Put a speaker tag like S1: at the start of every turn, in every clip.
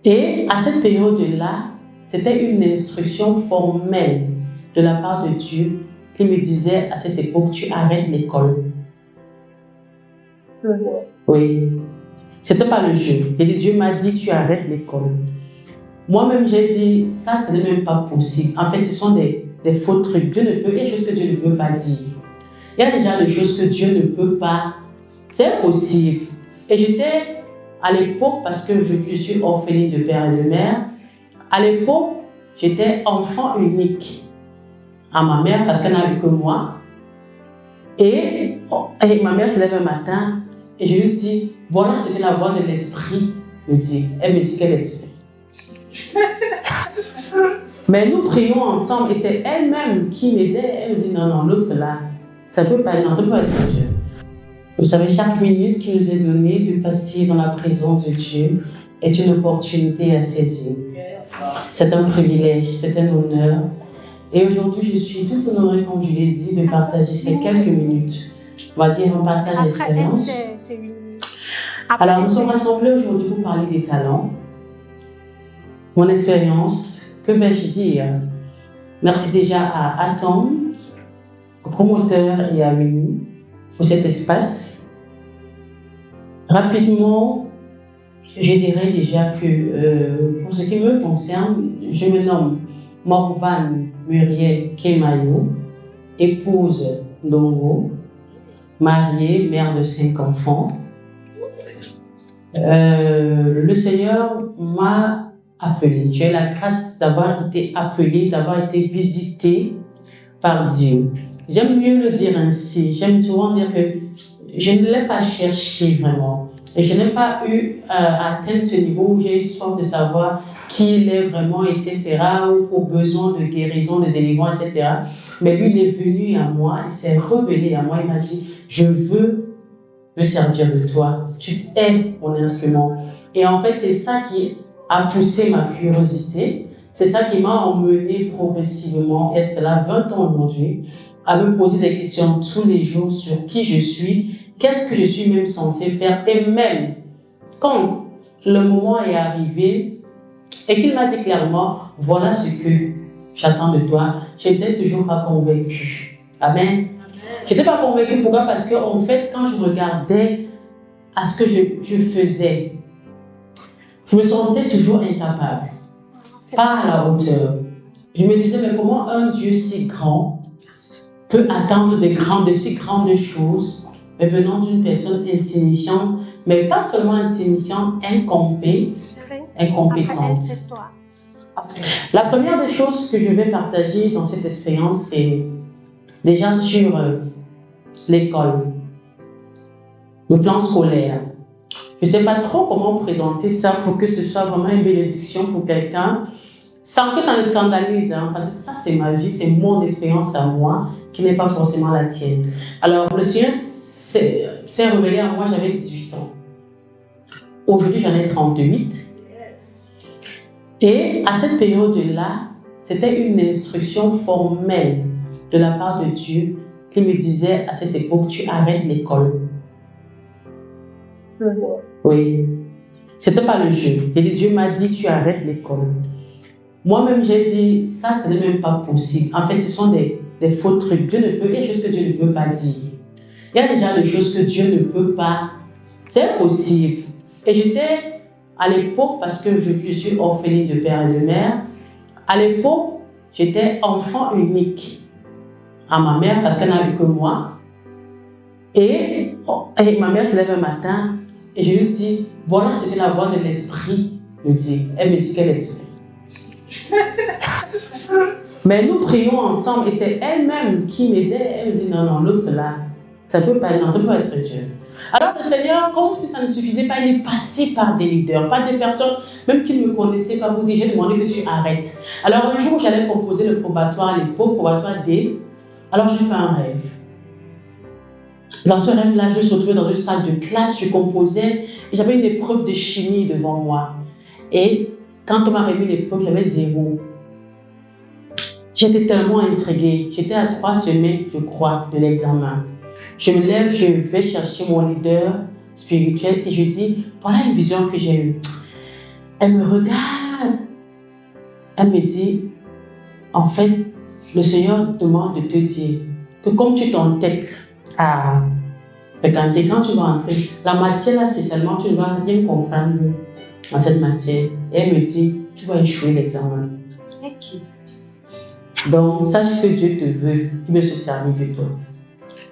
S1: Et à cette période-là, c'était une instruction formelle de la part de Dieu qui me disait à cette époque, tu arrêtes l'école. Oui. C'était pas le jeu. Dieu m'a dit, tu arrêtes l'école. Moi-même, j'ai dit, ça, ce n'est même pas possible. En fait, ce sont des faux trucs. Dieu ne peut, il y a des choses que Dieu ne peut pas dire. Il y a déjà des choses que Dieu ne peut pas. C'est impossible. Et j'étais, à l'époque, parce que je suis orpheline de père et de mère, à l'époque, j'étais enfant unique à ma mère parce qu'elle n'a vu que moi. Et ma mère se lève un matin et je lui dis, voilà ce que la voix de l'esprit me dit. Elle me dit quel esprit. Mais nous prions ensemble et c'est elle-même qui m'aidait. Elle me dit non, l'autre là, ça ne peut pas être Dieu. Vous savez, chaque minute qui nous est donnée de passer dans la présence de Dieu est une opportunité à saisir. C'est un privilège, c'est un honneur. Et aujourd'hui, je suis tout honorée, comme je l'ai dit, de partager ces quelques minutes. On va dire un partage d'expérience. Alors, nous sommes rassemblés aujourd'hui pour parler des talents. Mon expérience, que vais-je dire? Merci déjà à Atom, au promoteur et à Winnie pour cet espace. Rapidement, je dirais déjà que pour ce qui me concerne, je me nomme Morvan Muriel Kemayo, épouse d'Ongo, mariée, mère de 5 enfants. Le Seigneur m'a appelée. J'ai la grâce d'avoir été appelée, d'avoir été visitée par Dieu. J'aime mieux le dire ainsi. J'aime souvent dire que je ne l'ai pas cherché vraiment. Et je n'ai pas eu à atteindre ce niveau où j'ai eu soif de savoir qui il est vraiment, etc. ou au besoin de guérison, de délivrance, etc. Mais lui, il est venu à moi, il s'est révélé à moi, il m'a dit, je veux me servir de toi. Tu es mon instrument. Et en fait, c'est ça qui a poussé ma curiosité. C'est ça qui m'a emmené progressivement, être cela 20 ans aujourd'hui, à me poser des questions tous les jours sur qui je suis, qu'est-ce que je suis même censé faire. Et même quand le moment est arrivé et qu'il m'a dit clairement, voilà ce que j'attends de toi, je n'étais toujours pas convaincue. Amen. Je n'étais pas convaincue, pourquoi? Parce que en fait, quand je regardais à ce que je faisais, je me sentais toujours incapable, pas à la hauteur. Je me disais, mais comment un Dieu si grand peut attendre de si grandes choses, mais venant d'une personne insignifiante, mais pas seulement insignifiante, incompétente. La première des choses que je vais partager dans cette expérience, c'est déjà sur l'école, le plan scolaire. Je ne sais pas trop comment présenter ça pour que ce soit vraiment une bénédiction pour quelqu'un, sans que ça me scandalise, parce que ça c'est ma vie, c'est mon expérience à moi, qui n'est pas forcément la tienne. Alors le Seigneur s'est révélé à moi, j'avais 18 ans. Aujourd'hui j'en ai 38. Et à cette période-là, c'était une instruction formelle de la part de Dieu qui me disait à cette époque, tu arrêtes l'école. Oui. C'était pas le jeu. Dieu m'a dit, tu arrêtes l'école. Moi-même, j'ai dit, ça, ce n'est même pas possible. En fait, ce sont des faux trucs. Dieu ne peut, il y a des choses que Dieu ne peut pas dire. Il y a déjà des choses que Dieu ne peut pas. C'est impossible. Et j'étais, à l'époque, parce que je suis orpheline de père et de mère, à l'époque, j'étais enfant unique à ma mère parce qu'elle n'a vu que moi. Et ma mère se lève un matin et je lui dis, voilà ce que la voix de l'esprit me dit. Elle me dit quel esprit. Mais nous prions ensemble et c'est elle-même qui m'aidait. Elle me dit non, l'autre là, ça ne peut pas être Dieu. Alors le Seigneur, comme si ça ne suffisait pas, il est passé par des leaders, par des personnes même qui ne me connaissaient pas, pour dire j'ai demandé que tu arrêtes. Alors un jour, j'allais composer le probatoire à l'époque, probatoire D. Alors j'ai fait un rêve. Dans ce rêve-là, je me suis retrouvée dans une salle de classe, je composais et j'avais une épreuve de chimie devant moi. Et quand on m'a remis l'épreuve, j'avais 0. J'étais tellement intriguée. J'étais à 3 semaines, je crois, de l'examen. Je me lève, je vais chercher mon leader spirituel et je dis, voilà une vision que j'ai eue. Elle me regarde. Elle me dit, en fait, le Seigneur demande de te dire que comme tu t'entêtes à regarder, quand tu vas entrer, la matière là spécialement, tu ne vas rien comprendre dans cette matière. Et elle me dit, tu vas échouer l'examen.
S2: Ok.
S1: Donc, sache que Dieu te veut, il veut se servir de toi.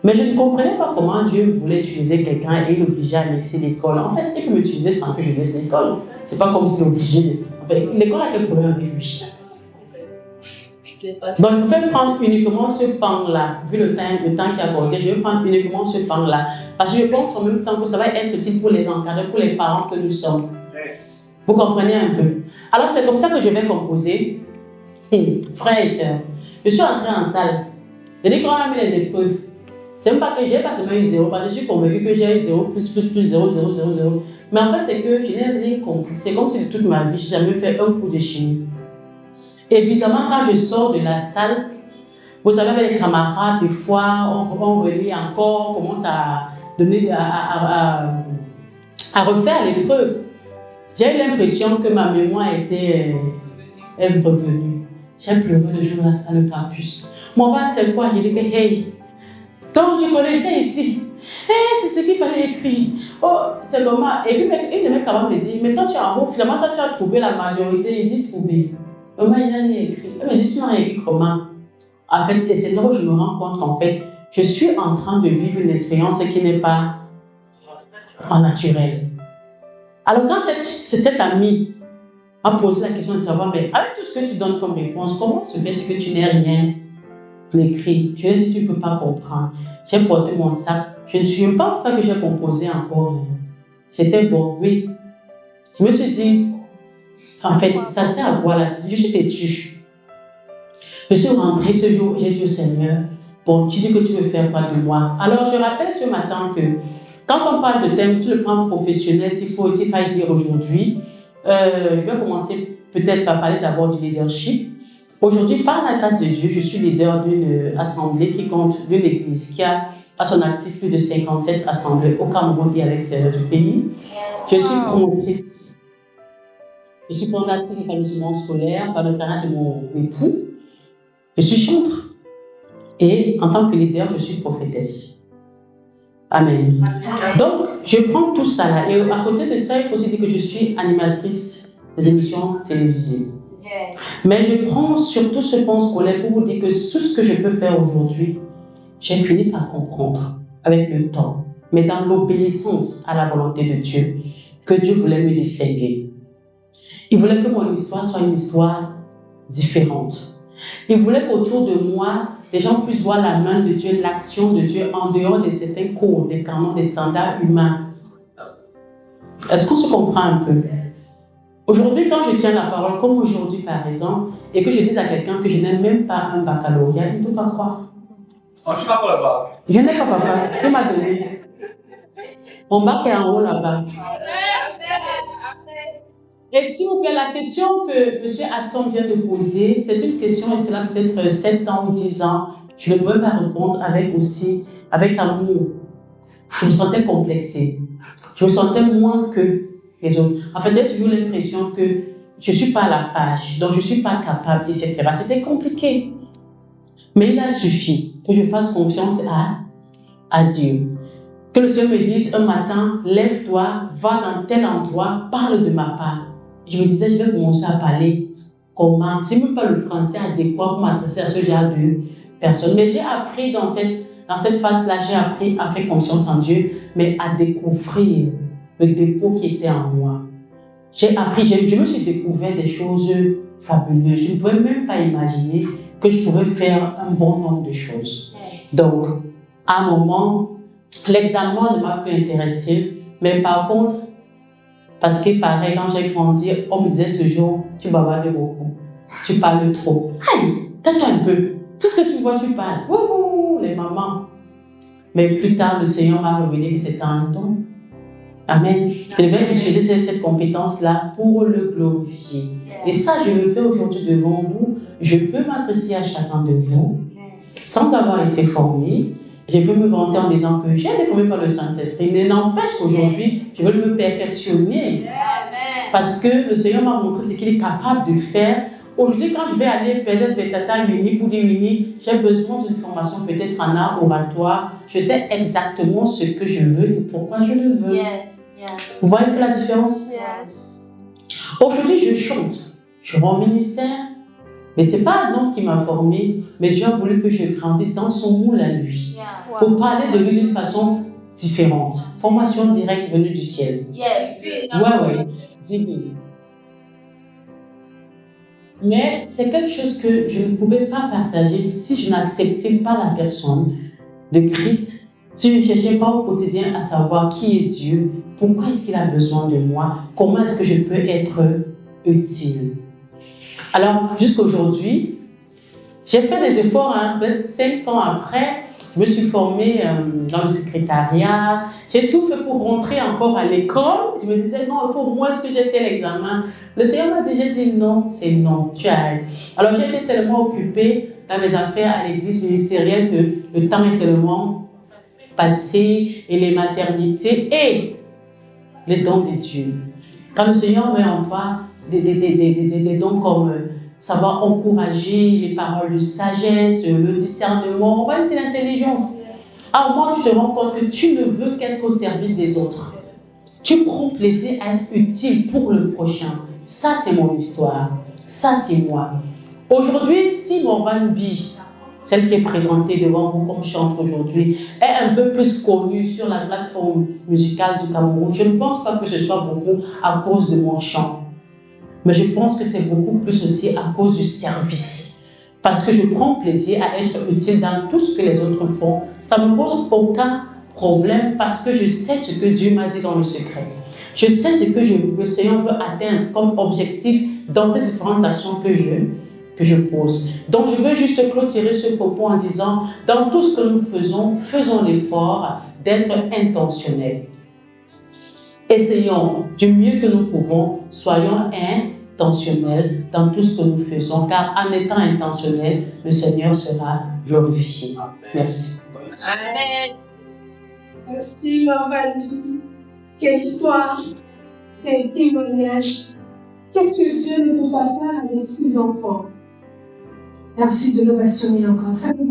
S1: Mais je ne comprenais pas comment Dieu voulait utiliser quelqu'un et l'obliger à laisser l'école. En fait, il peut m'utiliser sans que je laisse l'école. C'est pas comme s'il est obligé. En fait, l'école a quel problème avec lui? Donc, je vais prendre uniquement ce pan-là, vu le temps qui est accordé, je vais prendre uniquement ce pan-là. Parce que je pense en même temps que ça va être utile pour les encadrés, pour les parents que nous sommes. Yes. Vous comprenez un peu? Alors, c'est comme ça que je vais composer. Frères et sœurs, je suis entrée en salle. Je dis qu'on a mis les épreuves. C'est même pas que j'ai pas seulement eu 0, parce que je suis convaincue que j'ai eu 0, plus 0, 0, 0, 0. Mais en fait, c'est que je n'ai rien compris. C'est comme si toute ma vie, je n'ai jamais fait un cours de chimie. Et bizarrement, quand je sors de la salle, vous savez, avec les camarades, des fois, on relit encore, on commence à donner, à refaire l'épreuve. J'ai eu l'impression que ma mémoire est revenue. J'ai pleuré le jour-là dans le campus. Mon père, c'est quoi? Il dit que, hey, donc tu connaissais ici. Hey, c'est ce qu'il fallait écrire. Oh, c'est normal. Et puis, une de mes camarades me dit, mais toi, tu es en haut, finalement, toi, tu as trouvé la majorité. Il dit, trouver. Maman, il a rien écrit. Elle me dit, tu n'as rien écrit comment? En fait, et c'est là où je me rends compte qu'en fait, je suis en train de vivre une expérience qui n'est pas en naturel. Alors, quand cette amie m'a posé la question de savoir, mais avec tout ce que tu donnes comme réponse, comment se fait-il que tu n'aies rien écrit? Je lui ai dit, tu ne peux pas comprendre. J'ai porté mon sac. Je ne pense pas que j'ai composé encore. C'était bon, oui. Je me suis dit, en fait, ça sert à quoi là? Je suis têtue. Je suis rentrée ce jour, j'ai dit au Seigneur, bon, tu dis que tu veux faire quoi de moi? Alors, je rappelle ce matin que quand on parle de thème, tout le plan professionnel, s'il faut aussi pas dire aujourd'hui, je vais commencer peut-être par parler d'abord du leadership. Aujourd'hui, par la grâce de Dieu, je suis leader d'une assemblée qui compte, d'une église qui a à son actif plus de 57 assemblées au Cameroun et à l'extérieur du pays. Je suis promotrice. Je suis promotrice de l'établissement scolaire par le canal de mon époux. Je suis chantre. Et en tant que leader, je suis prophétesse. Amen. Donc, je prends tout ça là. Et à côté de ça, il faut aussi dire que je suis animatrice des émissions télévisées. Mais je prends surtout ce pont scolaire pour vous dire que tout ce que je peux faire aujourd'hui, j'ai fini par comprendre avec le temps, mais dans l'obéissance à la volonté de Dieu, que Dieu voulait me distinguer. Il voulait que mon histoire soit une histoire différente. Il voulait qu'autour de moi, les gens puissent voir la main de Dieu, l'action de Dieu en dehors de certains codes, des canons, des standards humains. Est-ce qu'on se comprend un peu? Aujourd'hui, quand je tiens la parole, comme aujourd'hui par exemple, et que je dis à quelqu'un que je n'ai même pas un baccalauréat, il ne peut pas croire.
S3: Oh, tu n'as pas le bac?
S1: Je n'ai pas papa, il m'a donné. Mon bac est en haut là-bas. Et s'il vous plaît, la question que M. Atton vient de poser, c'est une question, et cela peut-être 7 ans ou 10 ans, je ne pouvais pas répondre avec amour. Je me sentais complexée. Je me sentais moins que les autres. En fait, j'ai toujours l'impression que je ne suis pas à la page, donc je ne suis pas capable, etc. C'était compliqué. Mais il a suffi que je fasse confiance à Dieu. Que le Seigneur me dise un matin, lève-toi, va dans tel endroit, parle de ma part. Je me disais, je vais commencer à parler comment. Je n'ai même pas le français adéquat pour m'adresser à ce genre de personnes. Mais j'ai appris dans cette phase-là, j'ai appris à faire confiance en Dieu, mais à découvrir le dépôt qui était en moi. J'ai appris, je me suis découvert des choses fabuleuses. Je ne pouvais même pas imaginer que je pouvais faire un bon nombre de choses. Donc, à un moment, l'examen ne m'a plus intéressé, mais par contre, parce que pareil, quand j'ai grandi, on me disait toujours, tu bavardes beaucoup, tu parles trop. Aïe, tais-toi un peu. Tout ce que tu vois, tu parles. Ouh, les mamans. Mais plus tard, le Seigneur m'a révélé que c'était un don. Amen. Je devais utiliser cette compétence-là pour le glorifier. Et ça, je le fais aujourd'hui devant vous. Je peux m'adresser à chacun de vous sans avoir été formé. Je peux me vanter en disant que j'ai été formé par le Saint-Esprit. Mais n'empêche qu'aujourd'hui, je veux me perfectionner. Parce que le Seigneur m'a montré ce qu'il est capable de faire. Aujourd'hui, quand je vais aller peut-être vers Tata Uni pour dire Uni, j'ai besoin d'une formation peut-être en art oratoire. Je sais exactement ce que je veux et pourquoi je le veux. Vous voyez la différence? Aujourd'hui, je chante. Je rends ministère. Mais ce n'est pas un homme qui m'a formé, mais Dieu a voulu que je grandisse dans son moule à lui. Pour parler de lui d'une façon différente. Formation directe venue du ciel. Oui. Mais c'est quelque chose que je ne pouvais pas partager si je n'acceptais pas la personne de Christ, si je ne cherchais pas au quotidien à savoir qui est Dieu, pourquoi est-ce qu'il a besoin de moi, comment est-ce que je peux être utile. Alors, jusqu'aujourd'hui, j'ai fait des efforts, peut-être 5 ans après, je me suis formée dans le secrétariat, j'ai tout fait pour rentrer encore à l'école. Je me disais, non, il faut au moins que j'ai tel examen. Le Seigneur m'a déjà dit non, c'est non, tu ailles. Alors, j'étais tellement occupée dans mes affaires à l'église ministérielle que le temps est tellement passé et les maternités et les dons de Dieu. Quand le Seigneur met en toi des dons comme savoir encourager, les paroles de sagesse, le discernement, on va dire l'intelligence. À un moment, tu te rends compte que tu ne veux qu'être au service des autres. Tu prends plaisir à être utile pour le prochain. Ça, c'est mon histoire. Ça, c'est moi. Aujourd'hui, si mon Van Bi, celle qui est présentée devant vous comme chante aujourd'hui, est un peu plus connue sur la plateforme musicale du Cameroun, je ne pense pas que ce soit beaucoup à cause de mon chant. Mais je pense que c'est beaucoup plus aussi à cause du service. Parce que je prends plaisir à être utile dans tout ce que les autres font. Ça ne me pose aucun problème parce que je sais ce que Dieu m'a dit dans le secret. Je sais ce que le Seigneur veut atteindre comme objectif dans ces différentes actions que je pose. Donc je veux juste clôturer ce propos en disant, dans tout ce que nous faisons, faisons l'effort d'être intentionnels. Essayons du mieux que nous pouvons, soyons intentionnels dans tout ce que nous faisons, car en étant intentionnels, le Seigneur sera glorifié. Merci.
S2: Amen. Merci, Normandie. Quelle histoire, quel témoignage. Qu'est-ce que Dieu ne peut pas faire avec ses enfants? Merci de l'ovationner encore. Ça nous